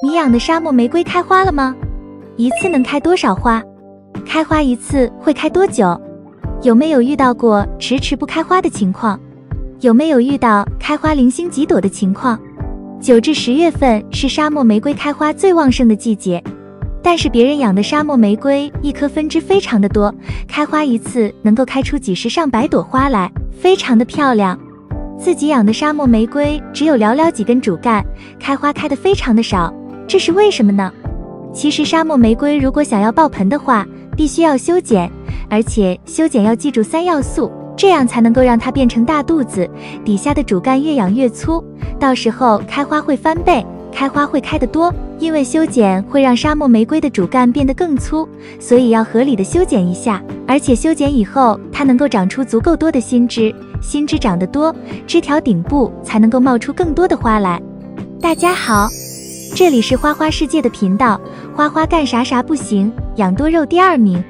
你养的沙漠玫瑰开花了吗？一次能开多少花？开花一次会开多久？有没有遇到过迟迟不开花的情况？有没有遇到开花零星几朵的情况？9至10月份是沙漠玫瑰开花最旺盛的季节，但是别人养的沙漠玫瑰一颗分支非常的多，开花一次能够开出几十上百朵花来，非常的漂亮。自己养的沙漠玫瑰只有寥寥几根主干，开花开得非常的少，这是为什么呢？其实沙漠玫瑰如果想要爆盆的话，必须要修剪，而且修剪要记住3要素，这样才能够让它变成大肚子，底下的主干越养越粗，到时候开花会翻倍，开花会开得多。因为修剪会让沙漠玫瑰的主干变得更粗，所以要合理的修剪一下，而且修剪以后它能够长出足够多的新枝，新枝长得多，枝条顶部才能够冒出更多的花来。大家好，这里是花花世界的频道，花花干啥啥不行，养多肉第2名。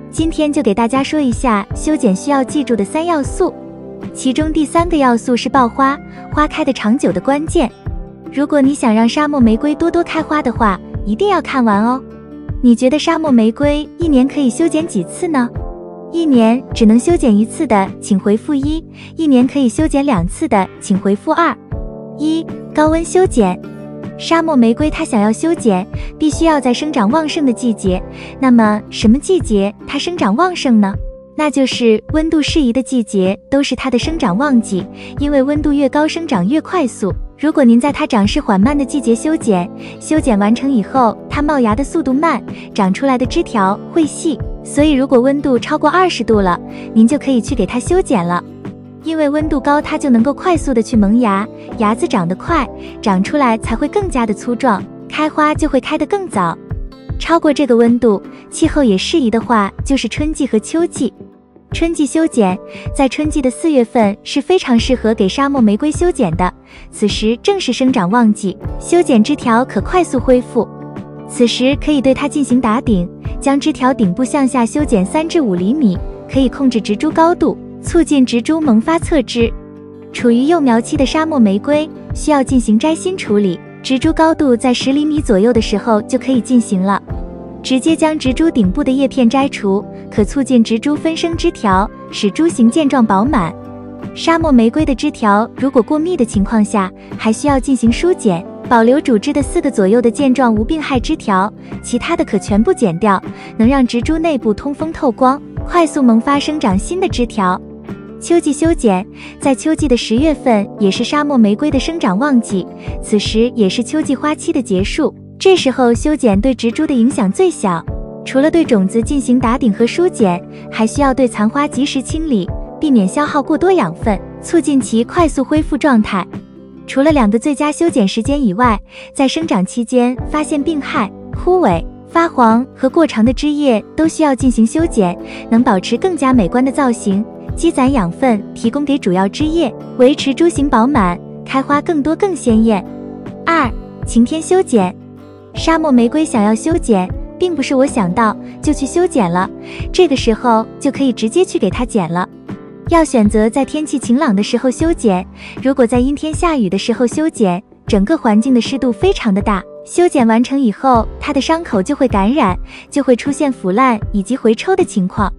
今天就给大家说一下修剪需要记住的3要素，其中第3个要素是爆花，花开的长久的关键。如果你想让沙漠玫瑰多多开花的话，一定要看完哦。你觉得沙漠玫瑰1年可以修剪几次呢？1年只能修剪1次的，请回复1； 1年可以修剪2次的，请回复2。1. 高温修剪。沙漠玫瑰它想要修剪，必须要在生长旺盛的季节。那么什么季节它生长旺盛呢？那就是温度适宜的季节，都是它的生长旺季，因为温度越高，生长越快速。如果您在它长势缓慢的季节修剪，修剪完成以后，它冒芽的速度慢，长出来的枝条会细，所以如果温度超过20度了，您就可以去给它修剪了。因为温度高，它就能够快速的去萌芽，芽子长得快，长出来才会更加的粗壮，开花就会开得更早。超过这个温度，气候也适宜的话，就是春季和秋季。春季修剪，在春季的4月份是非常适合给沙漠玫瑰修剪的，此时正是生长旺季，修剪枝条可快速恢复。此时可以对它进行打顶，将枝条顶部向下修剪3至5厘米，可以控制植株高度，促进植株萌发侧枝。处于幼苗期的沙漠玫瑰需要进行摘心处理，植株高度在10厘米左右的时候就可以进行了。直接将植株顶部的叶片摘除，可促进植株分生枝条，使株形健壮饱满。沙漠玫瑰的枝条如果过密的情况下，还需要进行疏剪，保留主枝的4个左右的健壮无病害枝条，其他的可全部剪掉，能让植株内部通风透光，快速萌发生长新的枝条。秋季修剪，在秋季的10月份也是沙漠玫瑰的生长旺季，此时也是秋季花期的结束，这时候修剪对植株的影响最小。除了对种子进行打顶和疏剪，还需要对残花及时清理，避免消耗过多养分，促进其快速恢复状态。除了2个最佳修剪时间以外，在生长期间发现病害、枯萎、发黄和过长的枝叶都需要进行修剪，能保持更加美观的造型，积攒养分提供给主要枝叶，维持株形饱满，开花更多更鲜艳。2. 晴天修剪。沙漠玫瑰想要修剪，并不是我想到就去修剪了，这个时候就可以直接去给它剪了。要选择在天气晴朗的时候修剪，如果在阴天下雨的时候修剪，整个环境的湿度非常的大，修剪完成以后，它的伤口就会感染，就会出现腐烂以及回抽的情况。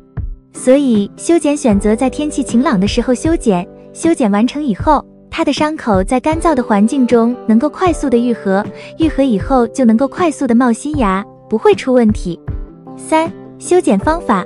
所以修剪选择在天气晴朗的时候修剪，修剪完成以后，它的伤口在干燥的环境中能够快速的愈合，愈合以后就能够快速的冒新芽，不会出问题。3. 修剪方法。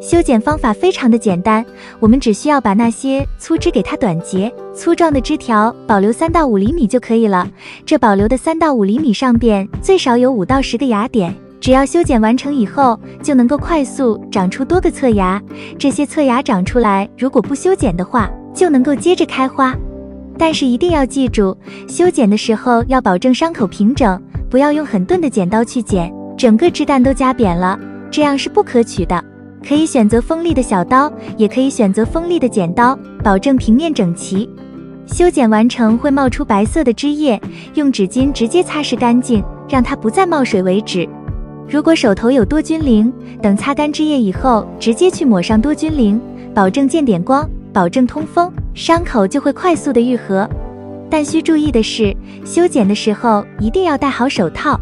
修剪方法非常的简单，我们只需要把那些粗枝给它短截，粗壮的枝条保留3到5厘米就可以了。这保留的3到5厘米上边最少有5到10个芽点，只要修剪完成以后，就能够快速长出多个侧芽。这些侧芽长出来，如果不修剪的话，就能够接着开花。但是一定要记住，修剪的时候要保证伤口平整，不要用很钝的剪刀去剪，整个枝干都夹扁了，这样是不可取的。可以选择锋利的小刀，也可以选择锋利的剪刀，保证平面整齐。修剪完成会冒出白色的枝叶，用纸巾直接擦拭干净，让它不再冒水为止。如果手头有多菌灵，等擦干枝叶以后，直接去抹上多菌灵，保证见点光，保证通风，伤口就会快速的愈合。但需注意的是，修剪的时候一定要戴好手套。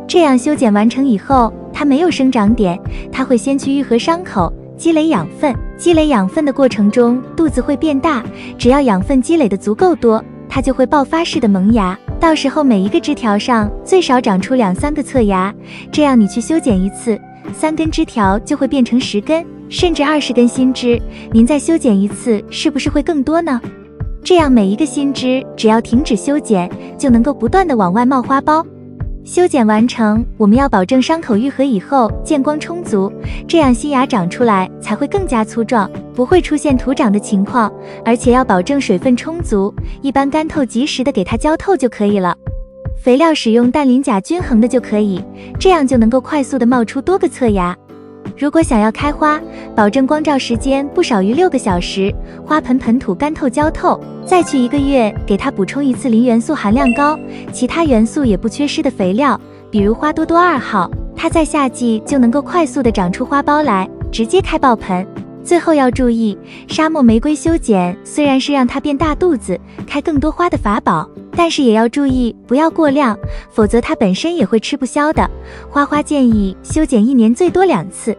这样修剪完成以后，它没有生长点，它会先去愈合伤口，积累养分。积累养分的过程中，肚子会变大，只要养分积累的足够多，它就会爆发式的萌芽。到时候每一个枝条上最少长出2、3个侧芽，这样你去修剪一次，3根枝条就会变成10根，甚至20根新枝。您再修剪一次，是不是会更多呢？这样每一个新枝只要停止修剪，就能够不断的往外冒花苞。修剪完成，我们要保证伤口愈合以后见光充足，这样新芽长出来才会更加粗壮，不会出现徒长的情况，而且要保证水分充足，一般干透及时的给它浇透就可以了。肥料使用氮磷钾均衡的就可以，这样就能够快速的冒出多个侧芽。如果想要开花，保证光照时间不少于6个小时，花盆盆土干透浇透，再去1个月给它补充一次磷元素含量高、其他元素也不缺失的肥料，比如花多多2号，它在夏季就能够快速的长出花苞来，直接开爆盆。最后要注意，沙漠玫瑰修剪虽然是让它变大肚子、开更多花的法宝，但是也要注意不要过量，否则它本身也会吃不消的。花建议修剪1年最多2次。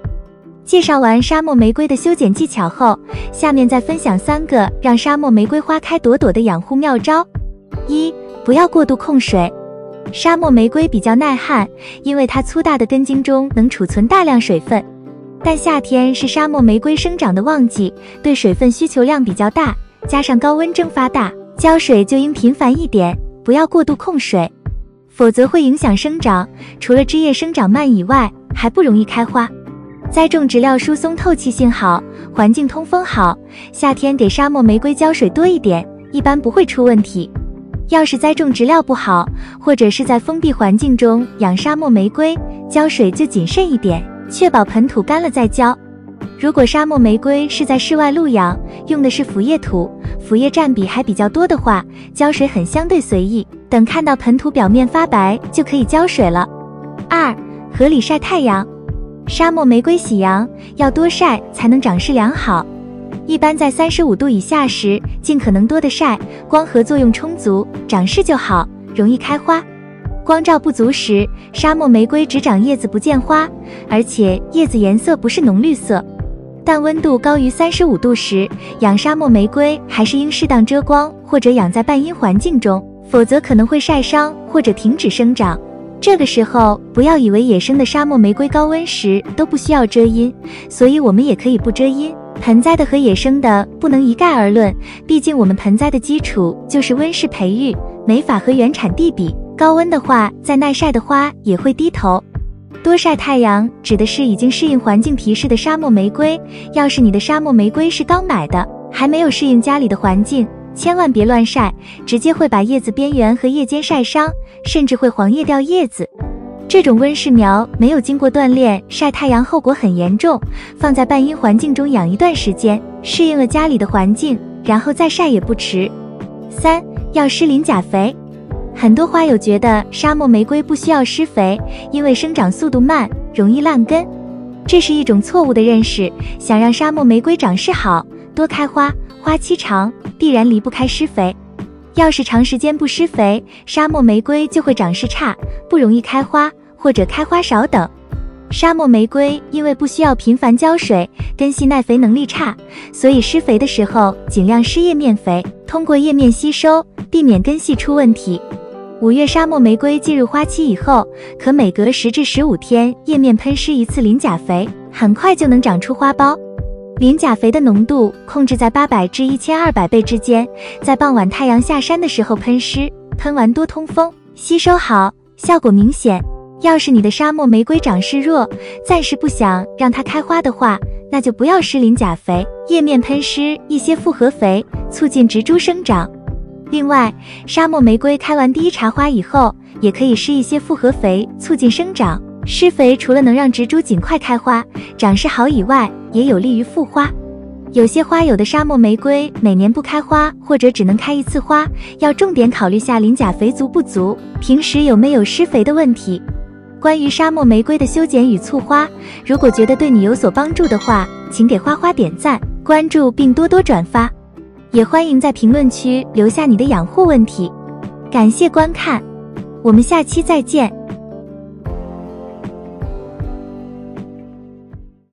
介绍完沙漠玫瑰的修剪技巧后，下面再分享3个让沙漠玫瑰花开朵朵的养护妙招。1. 不要过度控水。沙漠玫瑰比较耐旱，因为它粗大的根茎中能储存大量水分。但夏天是沙漠玫瑰生长的旺季，对水分需求量比较大，加上高温蒸发大，浇水就应频繁一点，不要过度控水，否则会影响生长，除了枝叶生长慢以外，还不容易开花。栽种植料疏松透气性好，环境通风好，夏天给沙漠玫瑰浇水多一点，一般不会出问题。要是栽种植料不好，或者是在封闭环境中养沙漠玫瑰，浇水就谨慎一点，确保盆土干了再浇。如果沙漠玫瑰是在室外露养，用的是腐叶土，腐叶占比还比较多的话，浇水很相对随意，等看到盆土表面发白就可以浇水了。2. 合理晒太阳。沙漠玫瑰喜阳，要多晒才能长势良好。一般在35度以下时，尽可能多的晒，光合作用充足，长势就好，容易开花。光照不足时，沙漠玫瑰只长叶子不见花，而且叶子颜色不是浓绿色。但温度高于35度时，养沙漠玫瑰还是应适当遮光，或者养在半阴环境中，否则可能会晒伤或者停止生长。这个时候不要以为野生的沙漠玫瑰高温时都不需要遮阴，所以我们也可以不遮阴。盆栽的和野生的不能一概而论，毕竟我们盆栽的基础就是温室培育，没法和原产地比。高温的话，再耐晒的花也会低头。多晒太阳指的是已经适应环境提示的沙漠玫瑰，要是你的沙漠玫瑰是刚买的，还没有适应家里的环境，千万别乱晒，直接会把叶子边缘和叶尖晒伤，甚至会黄叶掉叶子。这种温室苗没有经过锻炼，晒太阳后果很严重，放在半阴环境中养一段时间，适应了家里的环境，然后再晒也不迟。3. 要施磷钾肥。很多花友觉得沙漠玫瑰不需要施肥，因为生长速度慢，容易烂根。这是一种错误的认识，想让沙漠玫瑰长势好，多开花，花期长，必然离不开施肥。要是长时间不施肥，沙漠玫瑰就会长势差，不容易开花，或者开花少等。沙漠玫瑰因为不需要频繁浇水，根系耐肥能力差，所以施肥的时候尽量施叶面肥，通过叶面吸收，避免根系出问题。5月沙漠玫瑰进入花期以后，可每隔10至15天叶面喷施一次磷钾肥，很快就能长出花苞。磷钾肥的浓度控制在800至1200倍之间，在傍晚太阳下山的时候喷施，喷完多通风，吸收好，效果明显。要是你的沙漠玫瑰长势弱，暂时不想让它开花的话，那就不要施磷钾肥，叶面喷施一些复合肥，促进植株生长。另外，沙漠玫瑰开完第一茬花以后，也可以施一些复合肥，促进生长。施肥除了能让植株尽快开花，长势好以外，也有利于复花。有些花友的沙漠玫瑰每年不开花，或者只能开1次花，要重点考虑下磷钾肥足不足，平时有没有施肥的问题。关于沙漠玫瑰的修剪与促花，如果觉得对你有所帮助的话，请给花花点赞、关注并多多转发。也欢迎在评论区留下你的养护问题。感谢观看，我们下期再见。